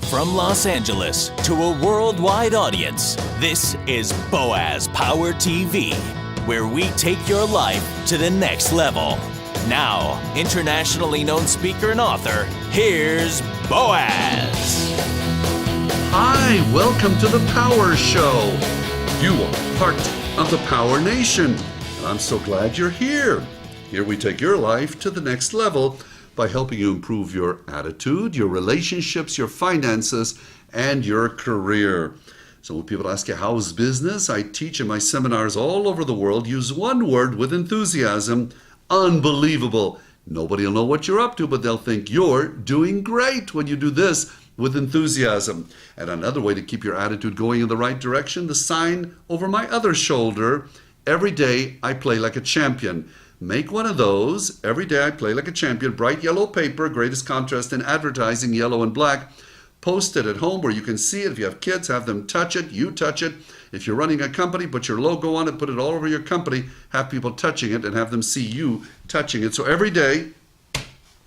From Los Angeles to a worldwide audience, this is Boaz Power TV, where we take your life to the next level. Now, internationally known speaker and author, here's Boaz. Hi, welcome to the Power Show. You are part of the Power Nation, and I'm so glad you're here. Here we take your life to the next level by helping you improve your attitude, your relationships, your finances, and your career. So when people ask you, how's business? I teach in my seminars all over the world. Use one word with enthusiasm: unbelievable. Nobody will know what you're up to, but they'll think you're doing great when you do this with enthusiasm. And another way to keep your attitude going in the right direction, the sign over my other shoulder: every day I play like a champion. Make one of those. Every day I play like a champion. Bright yellow paper, greatest contrast in advertising, yellow and black. Post it at home where you can see it. If you have kids, have them touch it. You touch it. If you're running a company, put your logo on it. Put it all over your company. Have people touching it and have them see you touching it. So every day,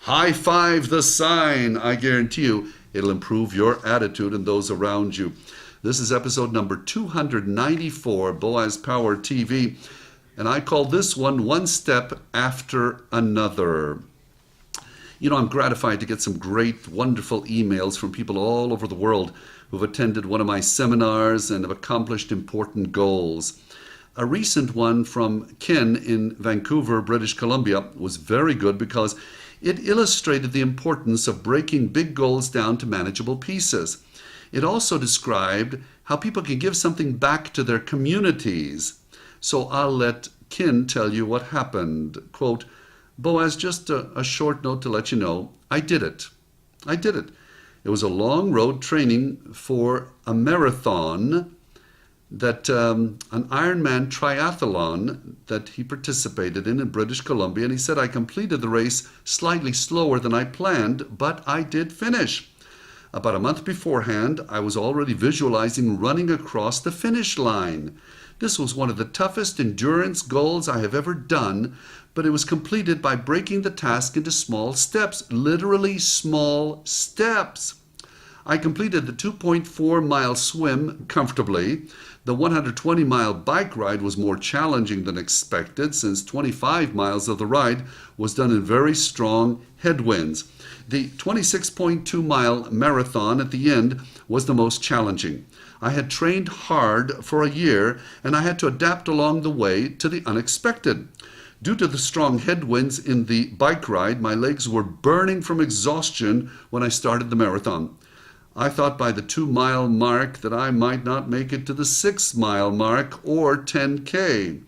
high five the sign. I guarantee you it'll improve your attitude and those around you. This is episode number 294, Boaz Power TV. And I call this one Step After Another. You know, I'm gratified to get some great, wonderful emails from people all over the world who've attended one of my seminars and have accomplished important goals. A recent one from Ken in Vancouver, British Columbia, was very good because it illustrated the importance of breaking big goals down to manageable pieces. It also described how people can give something back to their communities. So I'll let Kin tell you what happened. Quote, Boaz, just a short note to let you know, I did it. It was a long road training for a marathon, that an Ironman triathlon that he participated in British Columbia. And he said, I completed the race slightly slower than I planned, but I did finish. About a month beforehand, I was already visualizing running across the finish line. This was one of the toughest endurance goals I have ever done, but it was completed by breaking the task into small steps, literally small steps. I completed the 2.4-mile swim comfortably. The 120-mile bike ride was more challenging than expected, since 25 miles of the ride was done in very strong headwinds. The 26.2-mile marathon at the end was the most challenging. I had trained hard for a year, and I had to adapt along the way to the unexpected. Due to the strong headwinds in the bike ride, my legs were burning from exhaustion when I started the marathon. I thought by the 2-mile mark that I might not make it to the 6-mile mark or 10K.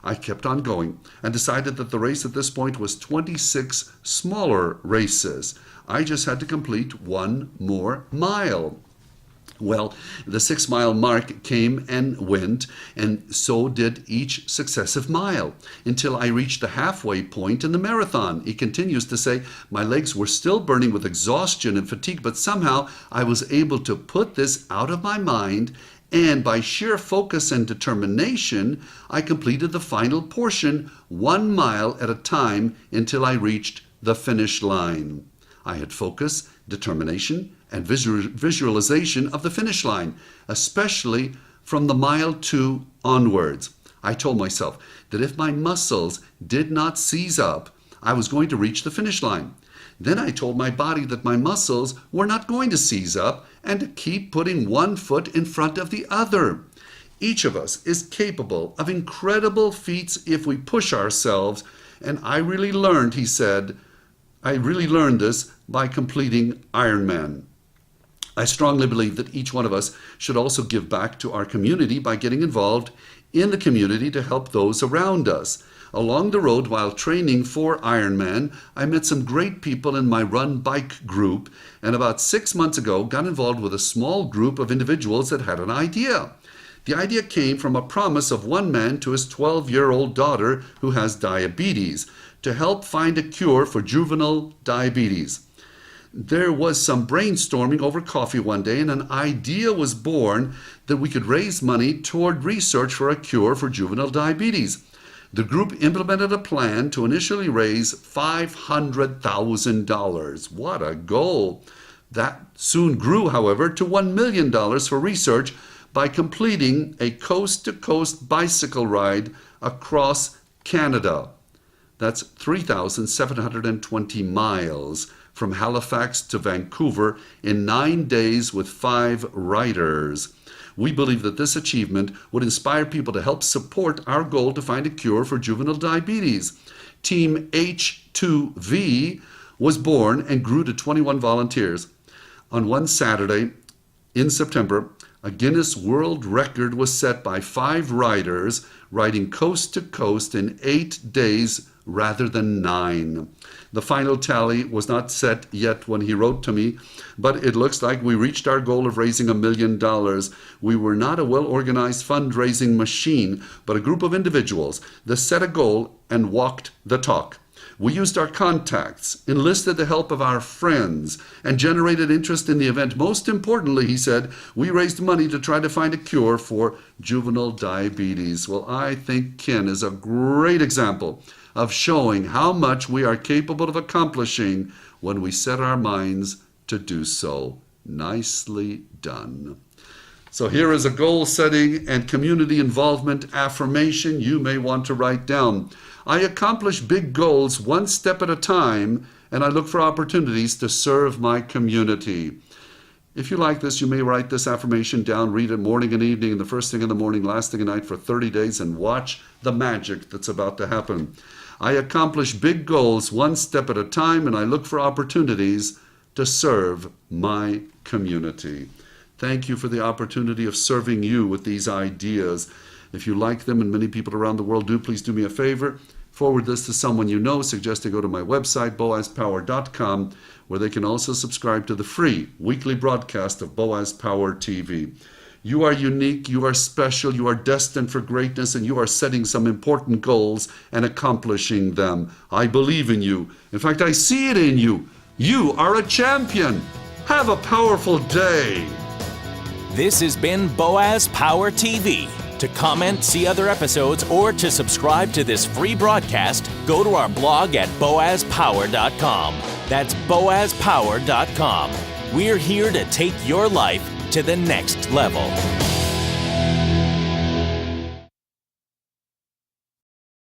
I kept on going and decided that the race at this point was 26 smaller races. I just had to complete one more mile. Well, the 6-mile mark came and went, and so did each successive mile, until I reached the halfway point in the marathon. He continues to say, my legs were still burning with exhaustion and fatigue, but somehow I was able to put this out of my mind, and by sheer focus and determination, I completed the final portion 1 mile at a time until I reached the finish line. I had focus, determination, and visualization of the finish line, especially from the mile 2 onwards. I told myself that if my muscles did not seize up, I was going to reach the finish line. Then I told my body that my muscles were not going to seize up and to keep putting one foot in front of the other. Each of us is capable of incredible feats if we push ourselves, and I really learned, he said, this by completing Ironman. I strongly believe that each one of us should also give back to our community by getting involved in the community to help those around us. Along the road while training for Ironman, I met some great people in my run bike group, and about 6 months ago got involved with a small group of individuals that had an idea. The idea came from a promise of one man to his 12-year-old daughter who has diabetes to help find a cure for juvenile diabetes. There was some brainstorming over coffee one day, and an idea was born that we could raise money toward research for a cure for juvenile diabetes. The group implemented a plan to initially raise $500,000. What a goal! That soon grew, however, to $1 million for research by completing a coast-to-coast bicycle ride across Canada. That's 3,720 miles from Halifax to Vancouver in 9 days with 5 riders. We believe that this achievement would inspire people to help support our goal to find a cure for juvenile diabetes. Team H2V was born and grew to 21 volunteers. On one Saturday in September, a Guinness World Record was set by 5 riders riding coast to coast in 8 days rather than 9. The final tally was not set yet when he wrote to me, but it looks like we reached our goal of raising $1 million. We were not a well-organized fundraising machine, but a group of individuals that set a goal and walked the talk. We used our contacts, enlisted the help of our friends, and generated interest in the event. Most importantly, he said, we raised money to try to find a cure for juvenile diabetes. Well, I think Ken is a great example of showing how much we are capable of accomplishing when we set our minds to do so. Nicely done. So here is a goal setting and community involvement affirmation you may want to write down. I accomplish big goals one step at a time, and I look for opportunities to serve my community. If you like this, you may write this affirmation down, read it morning and evening, and the first thing in the morning, last thing at night for 30 days, and watch the magic that's about to happen. I accomplish big goals one step at a time, and I look for opportunities to serve my community. Thank you for the opportunity of serving you with these ideas. If you like them, and many people around the world do, please do me a favor. Forward this to someone you know. Suggest they go to my website, boazpower.com, where they can also subscribe to the free weekly broadcast of Boaz Power TV. You are unique, you are special, you are destined for greatness, and you are setting some important goals and accomplishing them. I believe in you. In fact, I see it in you. You are a champion. Have a powerful day. This has been Boaz Power TV. To comment, see other episodes, or to subscribe to this free broadcast, go to our blog at boazpower.com. That's boazpower.com. We're here to take your life to the next level.